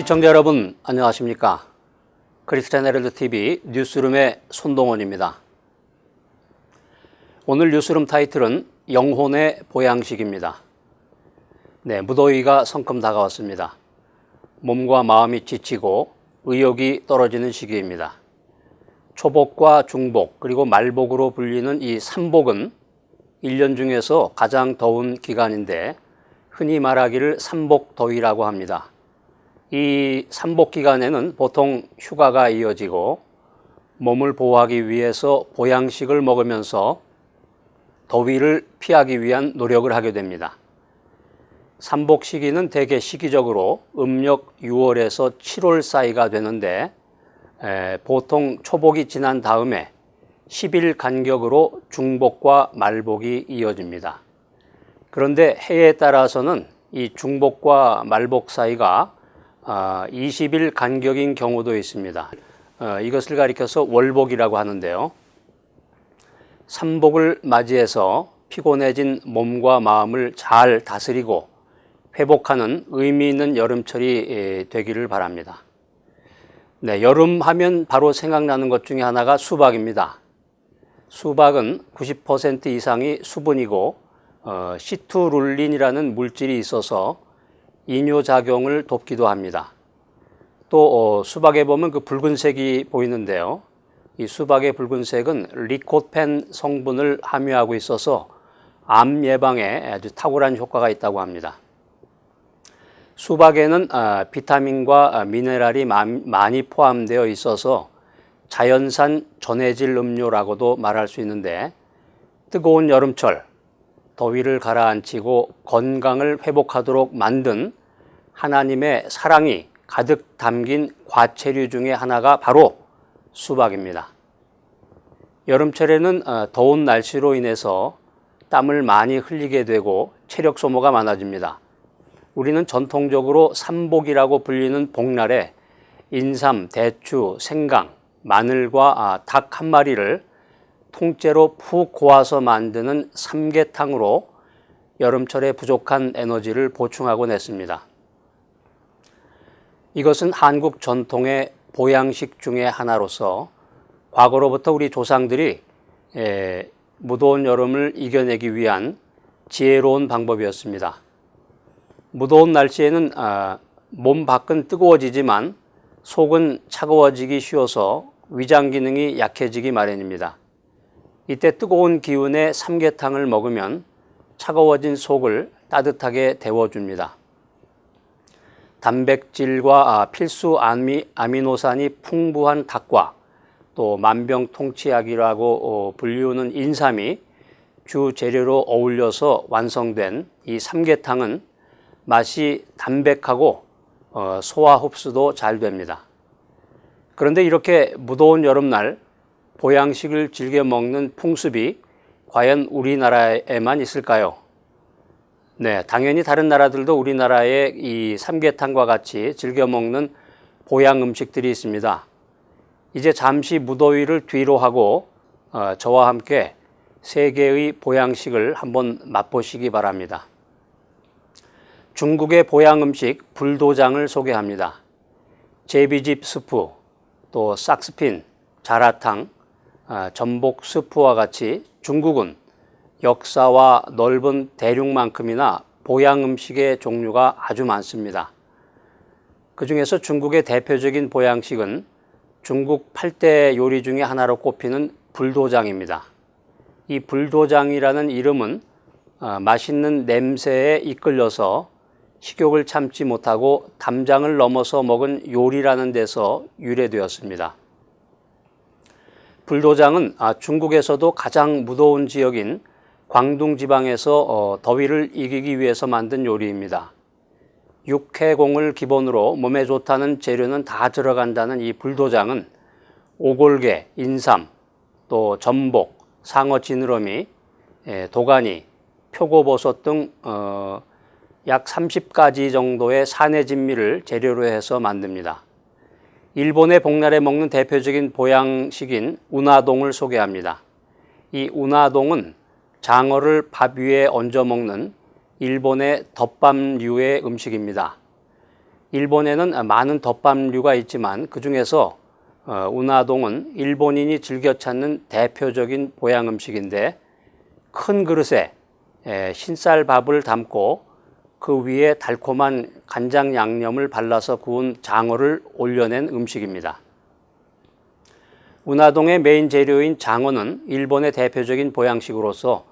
시청자 여러분 안녕하십니까? 크리스찬 헤럴드 TV 뉴스룸의 손동원입니다. 오늘 뉴스룸 타이틀은 영혼의 보양식입니다. 무더위가 성큼 다가왔습니다. 몸과 마음이 지치고 의욕이 떨어지는 시기입니다. 초복과 중복 그리고 말복으로 불리는 이 삼복은 1년 중에서 가장 더운 기간인데 흔히 말하기를 삼복더위라고 합니다. 이 삼복 기간에는 보통 휴가가 이어지고 몸을 보호하기 위해서 보양식을 먹으면서 더위를 피하기 위한 노력을 하게 됩니다. 삼복 시기는 대개 시기적으로 음력 6월에서 7월 사이가 되는데 보통 초복이 지난 다음에 10일 간격으로 중복과 말복이 이어집니다. 그런데 해에 따라서는 이 중복과 말복 사이가 20일 간격인 경우도 있습니다. 이것을 가리켜서 월복이라고 하는데요. 삼복을 맞이해서 피곤해진 몸과 마음을 잘 다스리고 회복하는 의미 있는 여름철이 되기를 바랍니다. 여름 하면 바로 생각나는 것 중에 하나가 수박입니다. 수박은 90% 이상이 수분이고 시투룰린이라는 물질이 있어서 이뇨작용을 돕기도 합니다. 또 수박에 보면 그 붉은색이 보이는데요. 이 수박의 붉은색은 리코펜 성분을 함유하고 있어서 암 예방에 아주 탁월한 효과가 있다고 합니다. 수박에는 비타민과 미네랄이 많이 포함되어 있어서 자연산 전해질 음료라고도 말할 수 있는데 뜨거운 여름철 더위를 가라앉히고 건강을 회복하도록 만든 하나님의 사랑이 가득 담긴 과체류 중에 하나가 바로 수박입니다. 여름철에는 더운 날씨로 인해서 땀을 많이 흘리게 되고 체력 소모가 많아집니다. 우리는 전통적으로 삼복이라고 불리는 복날에 인삼, 대추, 생강, 마늘과 닭 한 마리를 통째로 푹 고아서 만드는 삼계탕으로 여름철에 부족한 에너지를 보충하곤 했습니다. 이것은 한국 전통의 보양식 중의 하나로서 과거로부터 우리 조상들이 무더운 여름을 이겨내기 위한 지혜로운 방법이었습니다. 무더운 날씨에는 몸 밖은 뜨거워지지만 속은 차가워지기 쉬워서 위장 기능이 약해지기 마련입니다. 이때 뜨거운 기운의 삼계탕을 먹으면 차가워진 속을 따뜻하게 데워줍니다. 단백질과 필수 아미노산이 풍부한 닭과 또 만병통치약이라고 불리우는 인삼이 주 재료로 어울려서 완성된 이 삼계탕은 맛이 담백하고 소화 흡수도 잘 됩니다. 그런데 이렇게 무더운 여름날 보양식을 즐겨 먹는 풍습이 과연 우리나라에만 있을까요? 당연히 다른 나라들도 우리나라의 이 삼계탕과 같이 즐겨 먹는 보양 음식들이 있습니다. 이제 잠시 무더위를 뒤로 하고 저와 함께 세계의 보양식을 한번 맛보시기 바랍니다. 중국의 보양 음식 불도장을 소개합니다. 제비집 스프, 또 싹스핀, 자라탕, 전복 스프와 같이 중국은 역사와 넓은 대륙만큼이나 보양 음식의 종류가 아주 많습니다. 그 중에서 중국의 대표적인 보양식은 중국 8대 요리 중에 하나로 꼽히는 불도장입니다. 이 불도장이라는 이름은 맛있는 냄새에 이끌려서 식욕을 참지 못하고 담장을 넘어서 먹은 요리라는 데서 유래되었습니다. 불도장은 중국에서도 가장 무더운 지역인 광둥 지방에서 더위를 이기기 위해서 만든 요리입니다. 육해공을 기본으로 몸에 좋다는 재료는 다 들어간다는 이 불도장은 오골계, 인삼, 또 전복, 상어 지느러미, 도가니, 표고버섯 등 약 30가지 정도의 산해진미를 재료로 해서 만듭니다. 일본의 복날에 먹는 대표적인 보양식인 운하동을 소개합니다. 이 운하동은 장어를 밥 위에 얹어 먹는 일본의 덮밥류의 음식입니다. 일본에는 많은 덮밥류가 있지만 그 중에서 운하동은 일본인이 즐겨 찾는 대표적인 보양 음식인데, 큰 그릇에 흰쌀밥을 담고 그 위에 달콤한 간장 양념을 발라서 구운 장어를 올려낸 음식입니다. 운하동의 메인 재료인 장어는 일본의 대표적인 보양식으로서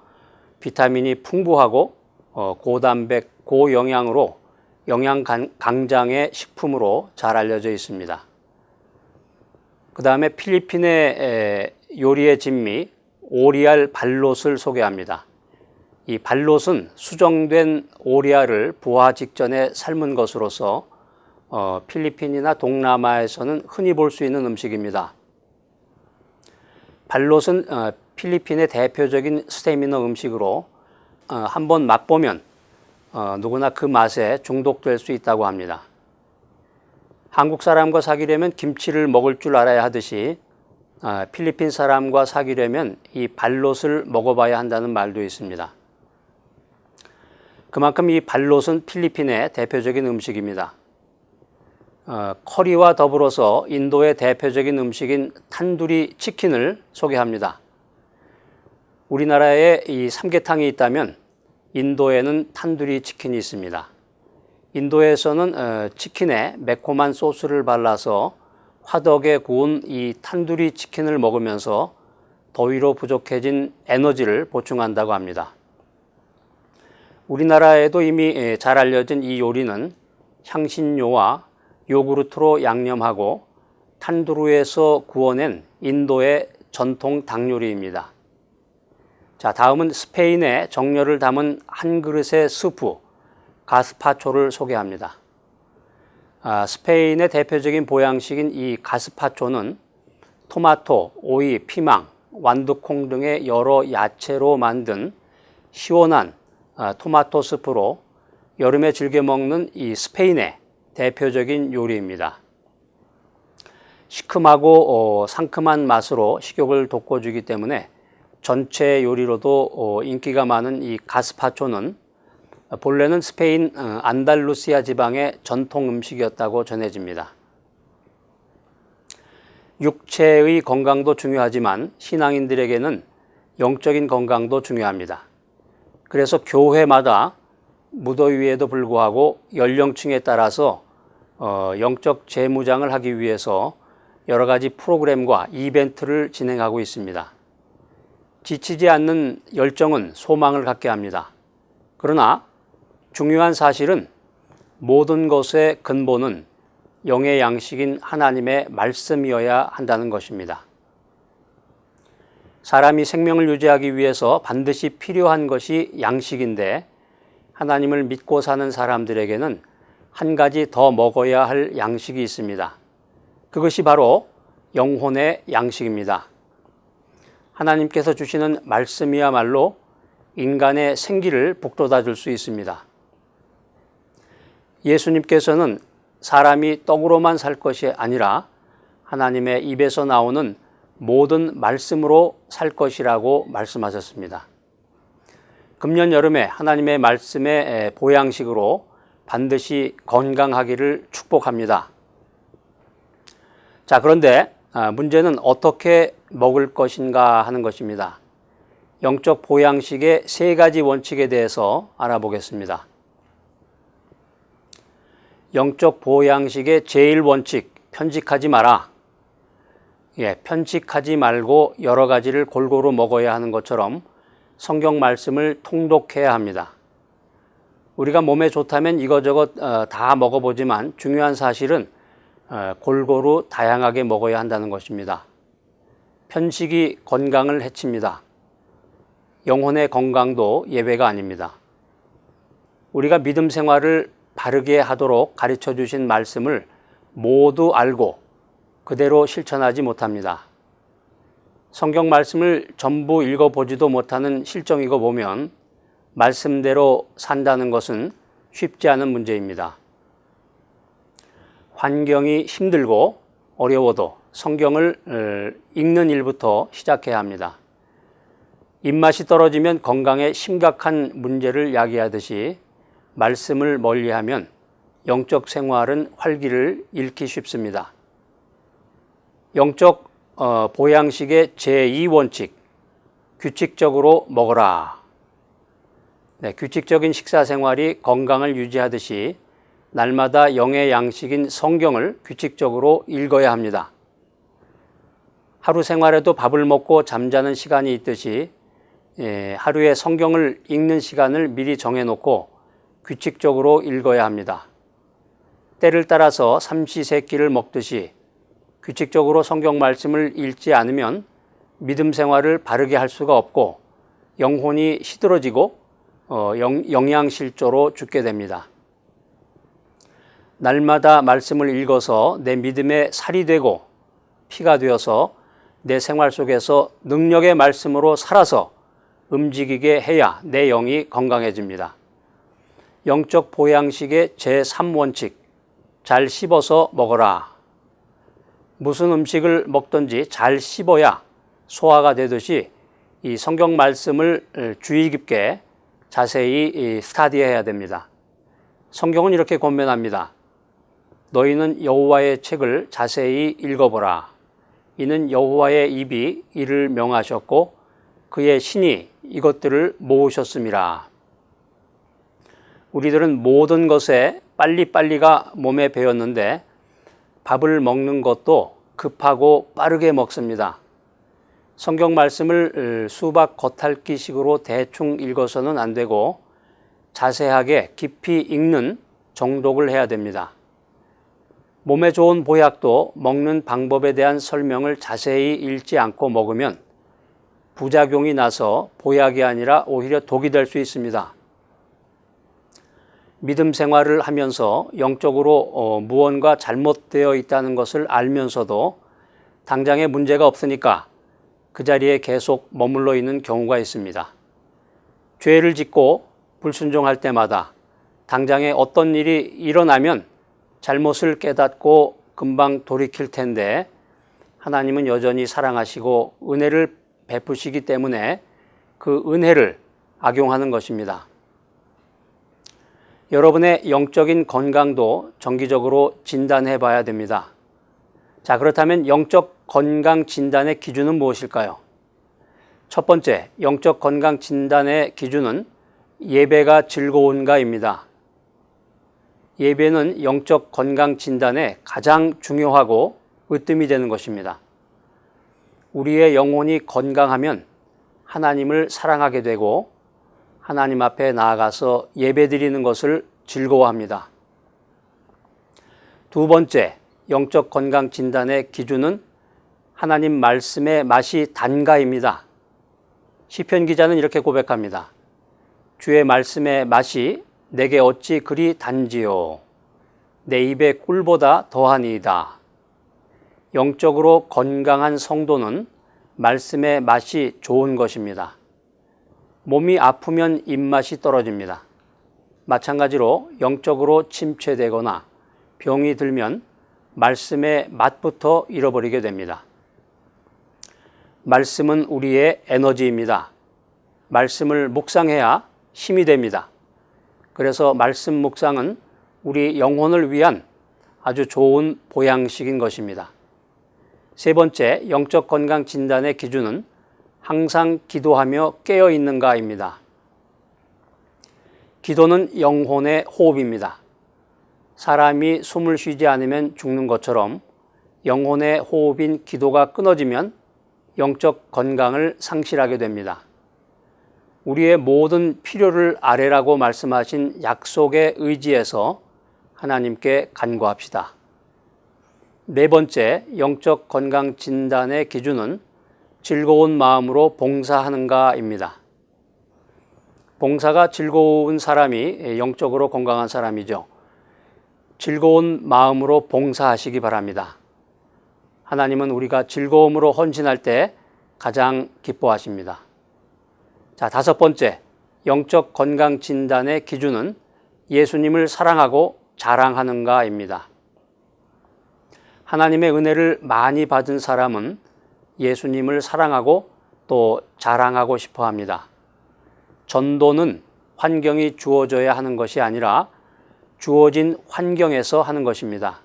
비타민이 풍부하고 고단백, 고영양으로 영양 강장의 식품으로 잘 알려져 있습니다. 그 다음에 필리핀의 요리의 진미 오리알 발롯을 소개합니다. 이 발롯은 수정된 오리알을 부화 직전에 삶은 것으로서 필리핀이나 동남아에서는 흔히 볼 수 있는 음식입니다. 발롯은 필리핀의 대표적인 스테미너 음식으로 한번 맛보면 누구나 그 맛에 중독될 수 있다고 합니다. 한국 사람과 사귀려면 김치를 먹을 줄 알아야 하듯이 필리핀 사람과 사귀려면 이 발롯을 먹어봐야 한다는 말도 있습니다. 그만큼 이 발롯은 필리핀의 대표적인 음식입니다. 커리와 더불어서 인도의 대표적인 음식인 탄두리 치킨을 소개합니다. 우리나라에 이 삼계탕이 있다면 인도에는 탄두리 치킨이 있습니다. 인도에서는 치킨에 매콤한 소스를 발라서 화덕에 구운 이 탄두리 치킨을 먹으면서 더위로 부족해진 에너지를 보충한다고 합니다. 우리나라에도 이미 잘 알려진 이 요리는 향신료와 요구르트로 양념하고 탄두르에서 구워낸 인도의 전통 닭 요리입니다. 자, 다음은 스페인의 정열을 담은 한 그릇의 스프, 가스파초를 소개합니다. 스페인의 대표적인 보양식인 이 가스파초는 토마토, 오이, 피망, 완두콩 등의 여러 야채로 만든 시원한 토마토 스프로 여름에 즐겨 먹는 이 스페인의 대표적인 요리입니다. 시큼하고 상큼한 맛으로 식욕을 돋궈주기 때문에 전체 요리로도 인기가 많은 이 가스파초는 본래는 스페인 안달루시아 지방의 전통 음식이었다고 전해집니다. 육체의 건강도 중요하지만 신앙인들에게는 영적인 건강도 중요합니다. 그래서 교회마다 무더위에도 불구하고 연령층에 따라서 영적 재무장을 하기 위해서 여러 가지 프로그램과 이벤트를 진행하고 있습니다. 지치지 않는 열정은 소망을 갖게 합니다. 그러나 중요한 사실은 모든 것의 근본은 영의 양식인 하나님의 말씀이어야 한다는 것입니다. 사람이 생명을 유지하기 위해서 반드시 필요한 것이 양식인데, 하나님을 믿고 사는 사람들에게는 한 가지 더 먹어야 할 양식이 있습니다. 그것이 바로 영혼의 양식입니다. 하나님께서 주시는 말씀이야말로 인간의 생기를 북돋아 줄 수 있습니다. 예수님께서는 사람이 떡으로만 살 것이 아니라 하나님의 입에서 나오는 모든 말씀으로 살 것이라고 말씀하셨습니다. 금년 여름에 하나님의 말씀의 보양식으로 반드시 건강하기를 축복합니다. 자, 그런데 문제는 어떻게 먹을 것인가 하는 것입니다. 영적 보양식의 세 가지 원칙에 대해서 알아보겠습니다. 영적 보양식의 제일 원칙, 편식하지 마라. 편식하지 말고 여러 가지를 골고루 먹어야 하는 것처럼 성경 말씀을 통독해야 합니다. 우리가 몸에 좋다면 이거저것 다 먹어보지만 중요한 사실은 골고루 다양하게 먹어야 한다는 것입니다. 편식이 건강을 해칩니다. 영혼의 건강도 예외가 아닙니다. 우리가 믿음 생활을 바르게 하도록 가르쳐 주신 말씀을 모두 알고 그대로 실천하지 못합니다. 성경 말씀을 전부 읽어보지도 못하는 실정이고 보면 말씀대로 산다는 것은 쉽지 않은 문제입니다. 환경이 힘들고 어려워도 성경을 읽는 일부터 시작해야 합니다. 입맛이 떨어지면 건강에 심각한 문제를 야기하듯이 말씀을 멀리하면 영적 생활은 활기를 잃기 쉽습니다. 영적 보양식의 제2원칙, 규칙적으로 먹어라. 네, 규칙적인 식사 생활이 건강을 유지하듯이 날마다 영의 양식인 성경을 규칙적으로 읽어야 합니다. 하루 생활에도 밥을 먹고 잠자는 시간이 있듯이 하루에 성경을 읽는 시간을 미리 정해놓고 규칙적으로 읽어야 합니다. 때를 따라서 삼시세끼를 먹듯이 규칙적으로 성경 말씀을 읽지 않으면 믿음 생활을 바르게 할 수가 없고 영혼이 시들어지고 영양실조로 죽게 됩니다. 날마다 말씀을 읽어서 내 믿음에 살이 되고 피가 되어서 내 생활 속에서 능력의 말씀으로 살아서 움직이게 해야 내 영이 건강해집니다. 영적 보양식의 제3원칙, 잘 씹어서 먹어라. 무슨 음식을 먹든지 잘 씹어야 소화가 되듯이 이 성경 말씀을 주의 깊게 자세히 스터디해야 됩니다. 성경은 이렇게 권면합니다. 너희는 여호와의 책을 자세히 읽어보라. 이는 여호와의 입이 이를 명하셨고 그의 신이 이것들을 모으셨음이라. 우리들은 모든 것에 빨리빨리가 몸에 배었는데 밥을 먹는 것도 급하고 빠르게 먹습니다. 성경 말씀을 수박 겉핥기식으로 대충 읽어서는 안 되고 자세하게 깊이 읽는 정독을 해야 됩니다. 몸에 좋은 보약도 먹는 방법에 대한 설명을 자세히 읽지 않고 먹으면 부작용이 나서 보약이 아니라 오히려 독이 될 수 있습니다. 믿음 생활을 하면서 영적으로 무언가 잘못되어 있다는 것을 알면서도 당장에 문제가 없으니까 그 자리에 계속 머물러 있는 경우가 있습니다. 죄를 짓고 불순종할 때마다 당장에 어떤 일이 일어나면 잘못을 깨닫고 금방 돌이킬 텐데 하나님은 여전히 사랑하시고 은혜를 베푸시기 때문에 그 은혜를 악용하는 것입니다. 여러분의 영적인 건강도 정기적으로 진단해 봐야 됩니다. 자, 그렇다면 영적 건강 진단의 기준은 무엇일까요? 첫 번째, 영적 건강 진단의 기준은 예배가 즐거운가입니다. 예배는 영적 건강 진단에 가장 중요하고 으뜸이 되는 것입니다. 우리의 영혼이 건강하면 하나님을 사랑하게 되고 하나님 앞에 나아가서 예배드리는 것을 즐거워합니다. 두 번째, 영적 건강 진단의 기준은 하나님 말씀의 맛이 단가입니다. 시편 기자는 이렇게 고백합니다. 주의 말씀의 맛이 내게 어찌 그리 단지요. 내 입에 꿀보다 더하니이다. 영적으로 건강한 성도는 말씀의 맛이 좋은 것입니다. 몸이 아프면 입맛이 떨어집니다. 마찬가지로 영적으로 침체되거나 병이 들면 말씀의 맛부터 잃어버리게 됩니다. 말씀은 우리의 에너지입니다. 말씀을 묵상해야 힘이 됩니다. 그래서 말씀 묵상은 우리 영혼을 위한 아주 좋은 보양식인 것입니다. 세 번째, 영적 건강 진단의 기준은 항상 기도하며 깨어 있는가입니다. 기도는 영혼의 호흡입니다. 사람이 숨을 쉬지 않으면 죽는 것처럼 영혼의 호흡인 기도가 끊어지면 영적 건강을 상실하게 됩니다. 우리의 모든 필요를 아뢰라고 말씀하신 약속에 의지해서 하나님께 간구합시다. 네 번째, 영적 건강 진단의 기준은 즐거운 마음으로 봉사하는가입니다. 봉사가 즐거운 사람이 영적으로 건강한 사람이죠. 즐거운 마음으로 봉사하시기 바랍니다. 하나님은 우리가 즐거움으로 헌신할 때 가장 기뻐하십니다. 자, 다섯 번째, 영적 건강 진단의 기준은 예수님을 사랑하고 자랑하는가입니다. 하나님의 은혜를 많이 받은 사람은 예수님을 사랑하고 또 자랑하고 싶어 합니다. 전도는 환경이 주어져야 하는 것이 아니라 주어진 환경에서 하는 것입니다.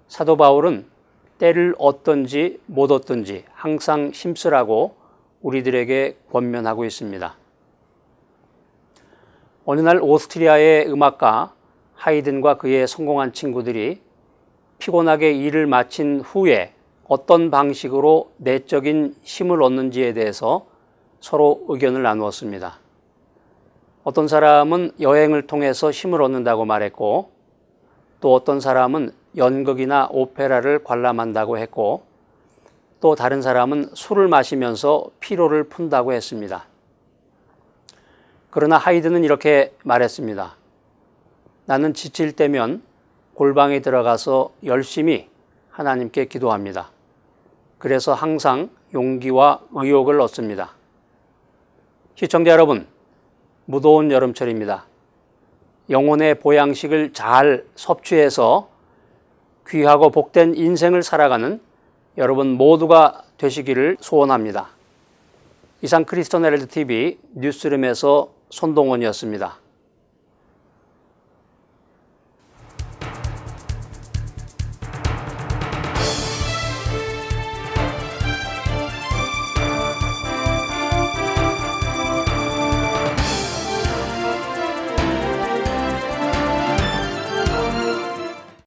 사도 바울은 때를 얻든지 못 얻든지 항상 힘쓰라고 우리들에게 권면하고 있습니다. 어느 날 오스트리아의 음악가 하이든과 그의 성공한 친구들이 피곤하게 일을 마친 후에 어떤 방식으로 내적인 힘을 얻는지에 대해서 서로 의견을 나누었습니다. 어떤 사람은 여행을 통해서 힘을 얻는다고 말했고, 또 어떤 사람은 연극이나 오페라를 관람한다고 했고, 또 다른 사람은 술을 마시면서 피로를 푼다고 했습니다. 그러나 하이든은 이렇게 말했습니다. 나는 지칠 때면 골방에 들어가서 열심히 하나님께 기도합니다. 그래서 항상 용기와 의욕을 얻습니다. 시청자 여러분, 무더운 여름철입니다. 영혼의 보양식을 잘 섭취해서 귀하고 복된 인생을 살아가는 여러분 모두가 되시기를 소원합니다. 이상 크리스천 헤럴드 TV 뉴스룸에서 손동원이었습니다.